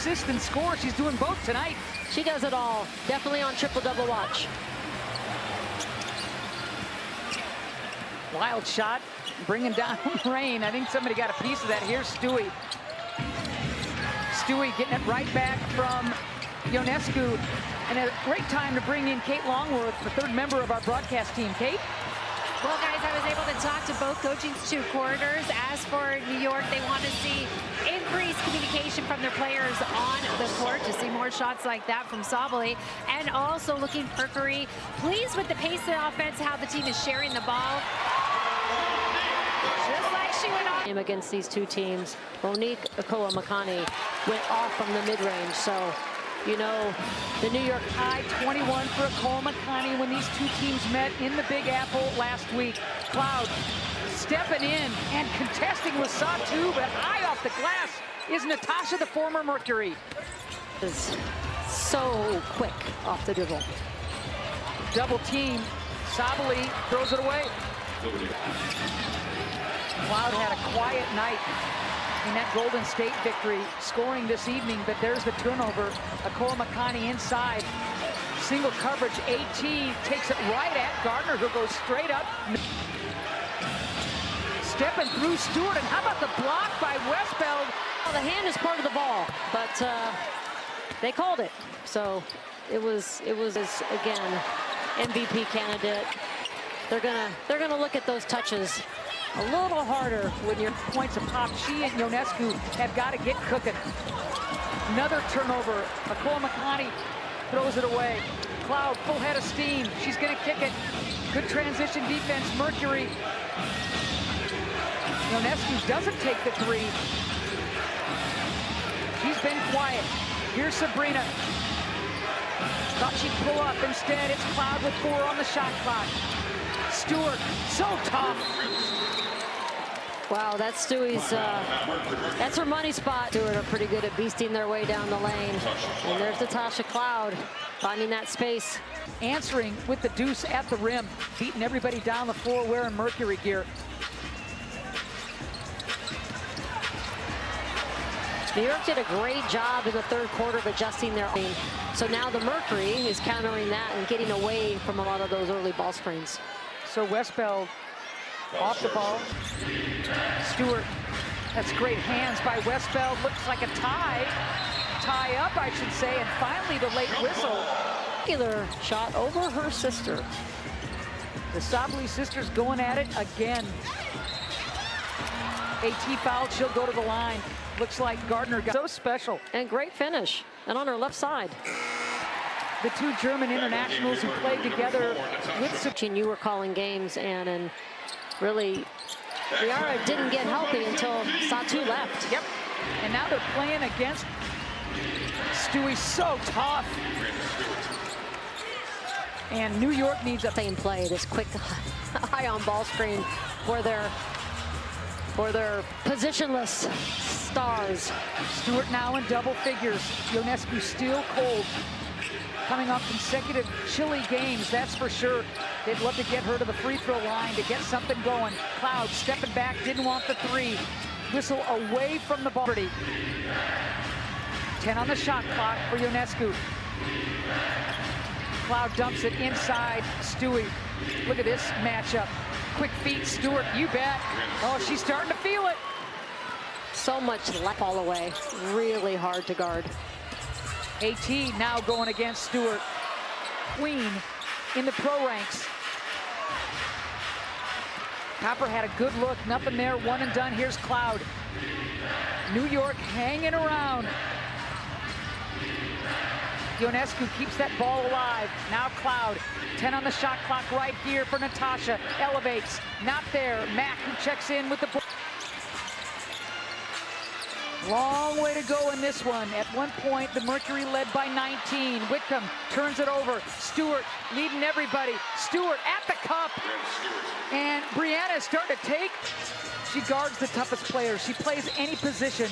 Assist and score. She's doing both tonight. She does it all. Definitely on triple-double watch. Wild shot, bringing down rain. I think somebody got a piece of that. Here's Stewart. Stewart getting it right back from Ionescu. And a great time to bring in Kate Longworth, the third member of our broadcast team. Kate? Well, guys, I was able to talk to both coaching two coordinators. As for New York, they want to see increased communication from their players on the court to see more shots like that from Sabally. And also looking for Mercury, pleased with the pace of the offense, how the team is sharing the ball. Just like she went on. Against these two teams, Monique Akoa-Makani went off from the mid-range. So, you know, the New York high 21 for Akoa-Makani when these two teams met in the Big Apple last week. Cloud stepping in and contesting with Satu, but high off the glass is Natasha, the former Mercury. Is so quick off the dribble. Double team. Sabally throws it away. Cloud had a quiet night in that Golden State victory, scoring this evening, but there's the turnover. Akoa-Makani inside. Single coverage, AT takes it right at Gardner, who goes straight up. Stepping through Stewart, and how about the block by Westbeld? Well, the hand is part of the ball, but they called it. So it was again, MVP candidate. They're gonna look at those touches a little harder when your points of pop. She and Ionescu have got to get cooking. Another turnover. Akoa-Makani throws it away. Cloud, full head of steam. She's going to kick it. Good transition defense. Mercury. Ionescu doesn't take the three. She's been quiet. Here's Sabrina. Thought she'd pull up. Instead, it's Cloud with 4 on the shot clock. Stewart, so tough. Wow, that's Stewie's, that's her money spot. Stewart are pretty good at beasting their way down the lane. And there's Natasha Cloud finding that space. Answering with the deuce at the rim, beating everybody down the floor wearing Mercury gear. New York did a great job in the third quarter of adjusting their aim. So now the Mercury is countering that and getting away from a lot of those early ball screens. So Westbeld off the ball. Stewart, that's great hands by Westbeld. Looks like a tie up, I should say. And finally, the late whistle. Regular shot over her sister. The Sabally sisters going at it again. AT fouled, she'll go to the line. Looks like Gardner got so special. And great finish, and on her left side. The two German internationals who played together with... You were calling games, Ann, and really, Riara didn't get healthy until Satu left. Yep, and now they're playing against Stewie, so tough. And New York needs a same play, this quick high on ball screen for their positionless stars. Stewart now in double figures. Ionescu still cold. Coming off consecutive chilly games, that's for sure. They'd love to get her to the free throw line to get something going. Cloud stepping back, didn't want the three. Whistle away from the ball. 10 on the shot clock for Ionescu. Cloud dumps it inside Stewie. Look at this matchup. Quick feet, Stewart, you bet. Oh, she's starting to feel it. So much left all away. Really hard to guard. AT now going against Stewart. Queen in the pro ranks. Copper had a good look, nothing there, one and done. Here's Cloud. New York hanging around. Ionescu keeps that ball alive. Now Cloud, 10 on the shot clock right here for Natasha. Elevates, not there. Mack who checks in with the ball. Long way to go in this one. At one point, the Mercury led by 19. Whitcomb turns it over. Stewart leading everybody. Stewart at the cup. And Brianna's starting to take. She guards the toughest players. She plays any position.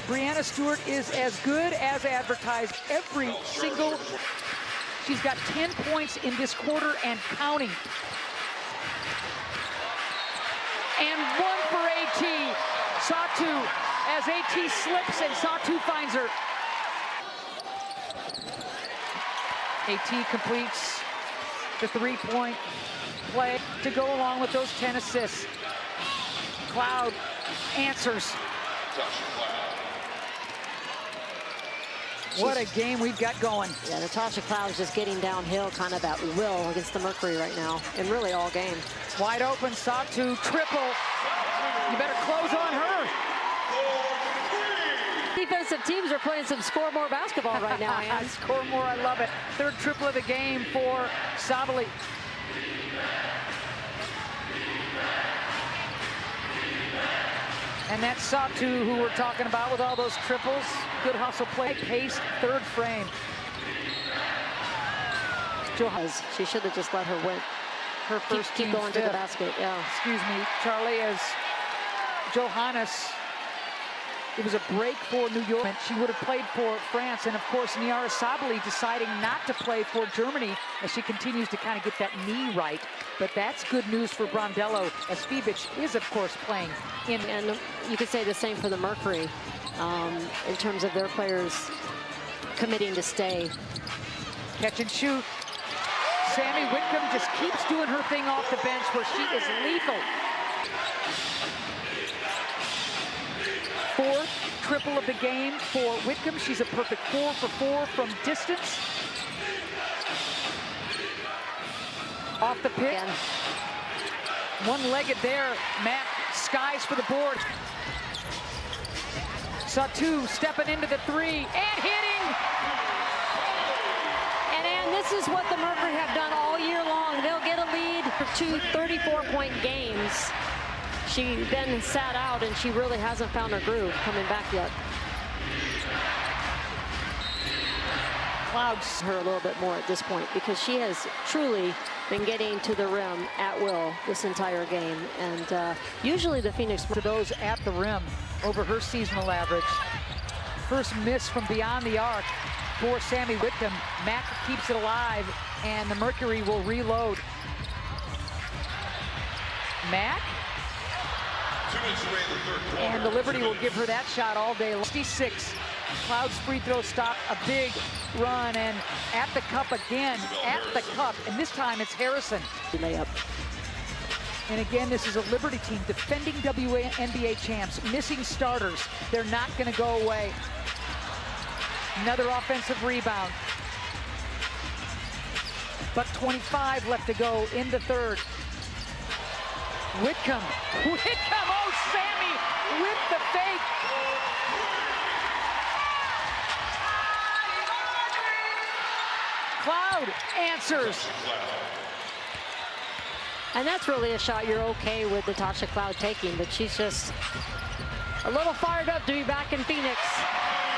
Brianna Stewart is as good as advertised every single. She's got 10 points in this quarter and counting. And one for AT. Satu as AT slips and Satu finds her. AT completes the three-point play to go along with those 10 assists. Cloud answers. What a game we've got going. Yeah, Natasha Cloud's just getting downhill kind of at will against the Mercury right now, and really all game. Wide open, Satu, triple. You better close on her. Defensive teams are playing some score more basketball right now, Ann. Score more, I love it. Third triple of the game for Sabali. And that's Satu, who we're talking about with all those triples. Good hustle play, paced, third frame. She should have just let her win. Her first keep going to the basket, yeah. Excuse me, Charlie, as Johannes, it was a break for New York. She would have played for France. And of course, Niara Sabali deciding not to play for Germany as she continues to kind of get that knee right. But that's good news for Brondello, as Fibic is, of course, playing in. And you could say the same for the Mercury in terms of their players committing to stay. Catch and shoot. Sammy Whitcomb just keeps doing her thing off the bench where she is lethal. Fourth triple of the game for Whitcomb. She's a perfect 4 for 4 from distance. Off the pick. Again. One-legged there. Matt skies for the board. Satu stepping into the three and hitting. And this is what the Mercury have done all year long. They'll get a lead for 2 34-point games. She then sat out, and she really hasn't found her groove coming back yet. Clouds her a little bit more at this point because she has truly been getting to the rim at will this entire game. And usually the Phoenix to those at the rim over her seasonal average. First miss from beyond the arc for Sammy Whitcomb. Mack keeps it alive, and the Mercury will reload. Mack. And the Liberty will give her that shot all day. 66. Cloud's free throw stop, a big run, and at the cup again, at the cup, and this time it's Harrison. Layup. And again, this is a Liberty team, defending WNBA champs, missing starters. They're not going to go away. Another offensive rebound. But 25 left to go in the third. Whitcomb, oh, Sammy with the fake. Cloud answers. And that's really a shot you're okay with Natasha Cloud taking, but she's just a little fired up to be back in Phoenix.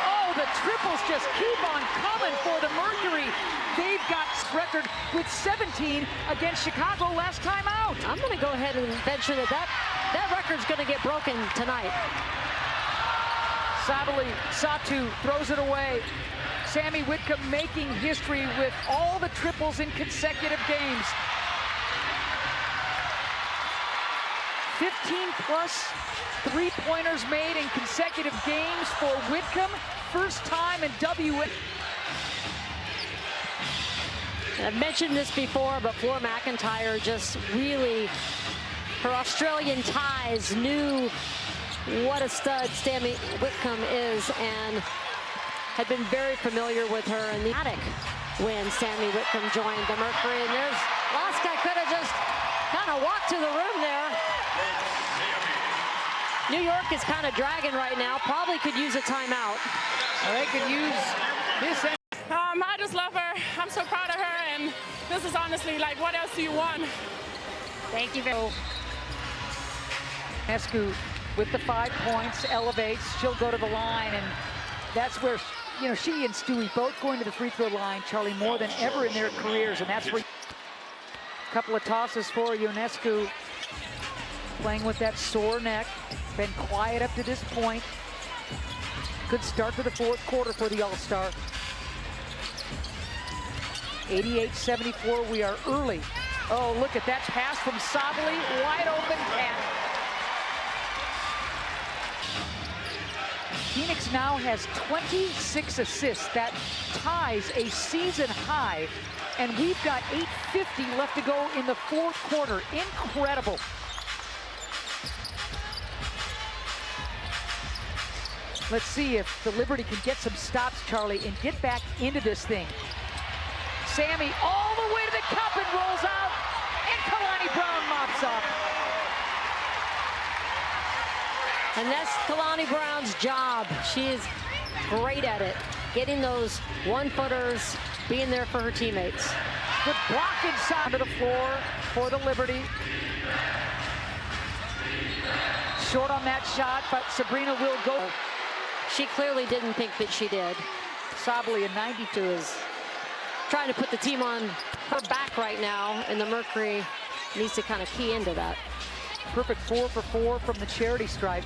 Oh, the triples just keep on coming for the Mercury. They've got record with 17 against Chicago last time out. I'm going to go ahead and venture that record's going to get broken tonight. Sabali, Satu throws it away. Sammy Whitcomb making history with all the triples in consecutive games. 15+ three-pointers made in consecutive games for Whitcomb. First time in WNBA. I've mentioned this before, but Fleur McIntyre just really, her Australian ties knew what a stud Sammy Whitcomb is and had been very familiar with her in the attic when Sammy Whitcomb joined the Mercury. And there's Laska could have just kind of walked to the room there. New York is kind of dragging right now. Probably could use a timeout. Well, they could use this. I just love her. I'm so proud of her, and this is honestly like, what else do you want? Thank you very much. Escu with the 5 points, elevates. She'll go to the line, and that's where, you know, she and Stewie both going to the free throw line, Charlie, more than ever in their careers, and that's where a couple of tosses for Ionescu, playing with that sore neck. Been quiet up to this point. Good start to the fourth quarter for the All-Star. 88-74, we are early. Oh, look at that pass from Sabali, wide open pass. Phoenix now has 26 assists. That ties a season high. And we've got 8:50 left to go in the fourth quarter. Incredible. Let's see if the Liberty can get some stops, Charlie, and get back into this thing. Sammy all the way to the cup and rolls out. And Kalani Brown mops up. And that's Kalani Brown's job. She is great at it, getting those one-footers, being there for her teammates. Good block inside to the floor for the Liberty. Short on that shot, but Sabrina will go. She clearly didn't think that she did. Sabally, a 92 is trying to put the team on her back right now, and the Mercury needs to kind of key into that. Perfect 4 for 4 from the charity stripe.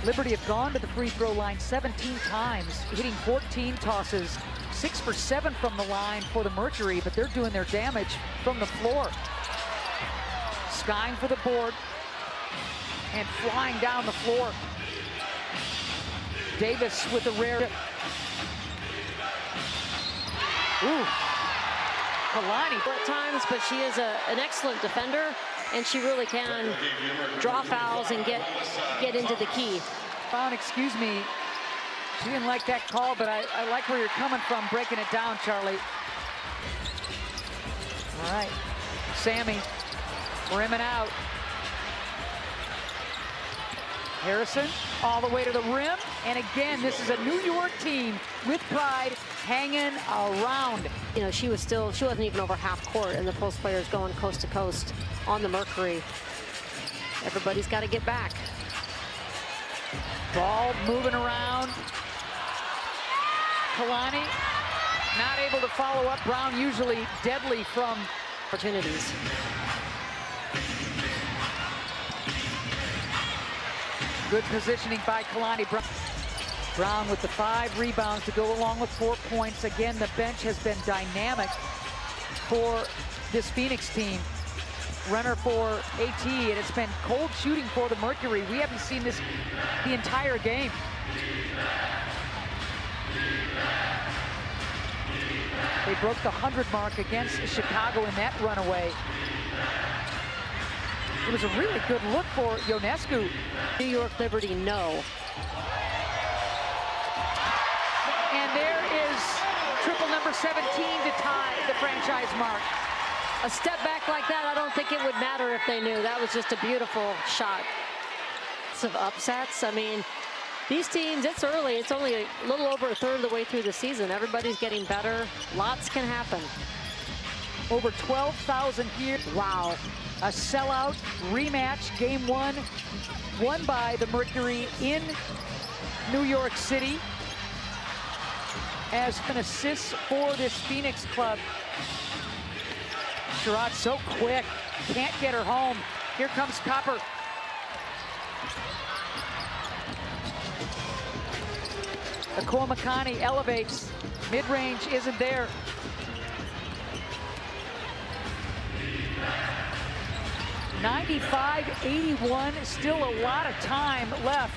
Liberty have gone to the free throw line 17 times, hitting 14 tosses, 6 for 7 from the line for the Mercury, but they're doing their damage from the floor. Skying for the board and flying down the floor. Davis with the rare. Ooh. Kalani at times, but she is an excellent defender, and she really can draw fouls and get into the key. Brown, excuse me, she didn't like that call, but I like where you're coming from, breaking it down, Charlie. All right, Sammy, rimming out. Harrison all the way to the rim, and again, this is a New York team with pride hanging around. You know, she wasn't even over half court, and the post players going coast to coast on the Mercury. Everybody's got to get back. Ball moving around. Kalani not able to follow up. Brown usually deadly from opportunities. Good positioning by Kalani Brown. Brown with the 5 rebounds to go along with 4 points. Again, the bench has been dynamic for this Phoenix team. Runner for AT, and it's been cold shooting for the Mercury. We haven't seen this the entire game. They broke the 100 mark against Chicago in that runaway. It was a really good look for Ionescu. New York Liberty, no. And there is triple number 17 to tie the franchise mark. A step back like that, I don't think it would matter if they knew. That was just a beautiful shot. Some upsets. I mean, these teams, it's early. It's only a little over a third of the way through the season. Everybody's getting better. Lots can happen. Over 12,000 here. Wow. A sellout rematch, game 1, won by the Mercury in New York City. As an assist for this Phoenix club. Sherrod so quick, can't get her home. Here comes Copper. Akomakani elevates, mid-range isn't there. (95-81), still a lot of time left.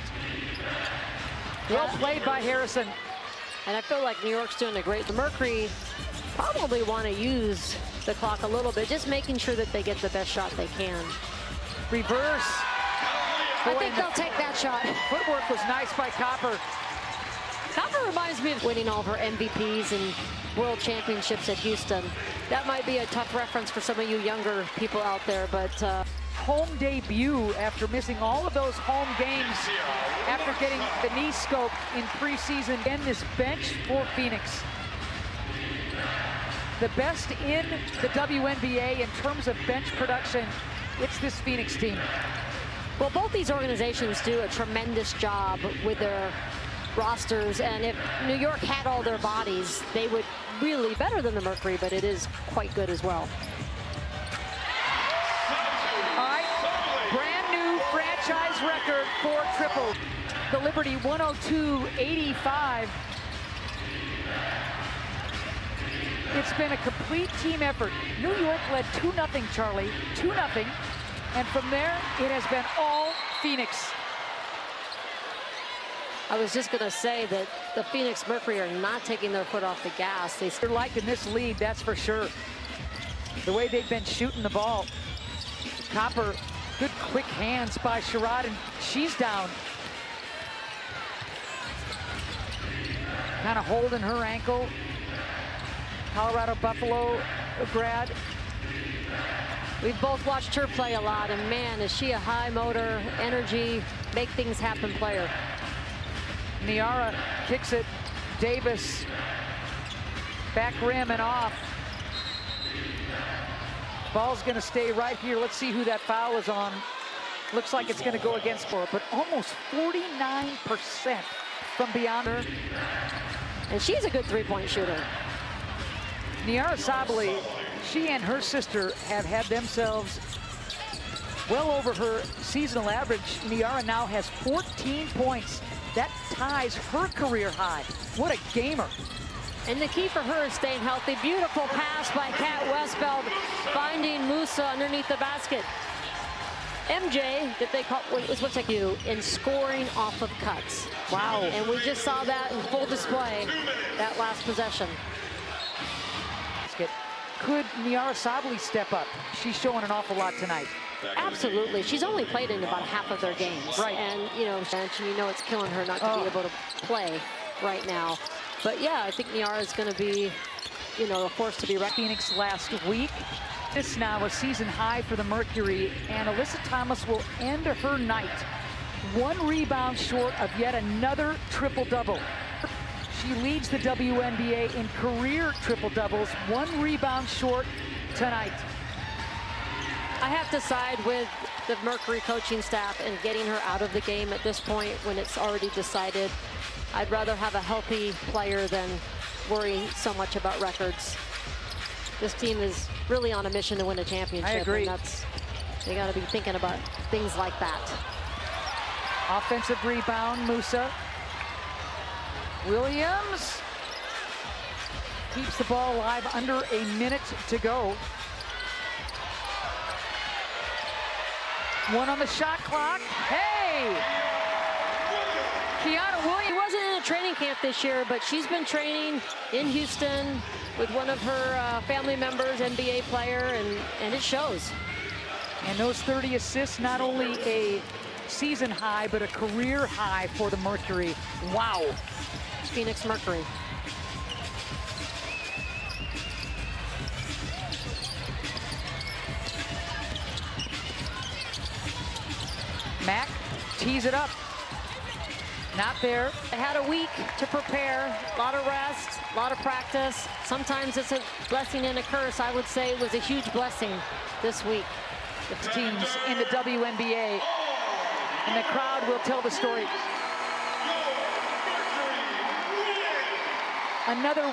Well played by Harrison. And I feel like New York's doing a great. The Mercury probably want to use the clock a little bit, just making sure that they get the best shot they can. Reverse. I think they'll take that shot. Footwork was nice by Copper. Copper reminds me of winning all of her MVPs and world championships at Houston. That might be a tough reference for some of you younger people out there, but home debut after missing all of those home games after getting the knee scope in preseason. And this bench for Phoenix. The best in the WNBA in terms of bench production, it's this Phoenix team. Well, both these organizations do a tremendous job with their rosters, and if New York had all their bodies, they would really better than the Mercury, but it is quite good as well. All right, brand new franchise record for triple. The Liberty 102-85. It's been a complete team effort. New York led 2-0, Charlie, 2-0. And from there, it has been all Phoenix. I was just going to say that the Phoenix Mercury are not taking their foot off the gas. They're liking this lead, that's for sure. The way they've been shooting the ball. Copper, good quick hands by Sherrod, and she's down. Kind of holding her ankle. Colorado Buffalo grad. We've both watched her play a lot, and man, is she a high motor, energy, make things happen player. Niara kicks it. Davis, back rim and off. Ball's gonna stay right here. Let's see who that foul is on. Looks like it's gonna go against her, but almost 49% from beyond her. And she's a good three-point shooter. Niara Sabally, she and her sister have had themselves well over her seasonal average. Niara now has 14 points. That ties her career high. What a gamer. And the key for her is staying healthy. Beautiful pass by Kat Westbeld, finding Musa underneath the basket. MJ, that they call, is what they do in scoring off of cuts. Wow. And we just saw that in full display that last possession. Could Niara Sabally step up? She's showing an awful lot tonight. Absolutely. She's only played in about half of their games. Right. And, you know it's killing her not to be able to play right now. But, yeah, I think Niara is going to be, a force to be reckoned. Phoenix last week. This now a season high for the Mercury, and Alyssa Thomas will end her night 1 rebound short of yet another triple-double. She leads the WNBA in career triple-doubles, 1 rebound short tonight. I have to side with the Mercury coaching staff and getting her out of the game at this point when it's already decided. I'd rather have a healthy player than worry so much about records. This team is really on a mission to win a championship. I agree. And they got to be thinking about things like that. Offensive rebound, Musa. Williams keeps the ball alive, under a minute to go. 1 on the shot clock. Hey! Kiana Williams. She wasn't in a training camp this year, but she's been training in Houston with one of her family members, NBA player, and it shows. And those 30 assists, not only a season high, but a career high for the Mercury. Wow. Phoenix Mercury. Mack tees it up. Not there. They had a week to prepare, a lot of rest, a lot of practice. Sometimes it's a blessing and a curse. I would say it was a huge blessing this week. The teams in the WNBA, and the crowd will tell the story. Another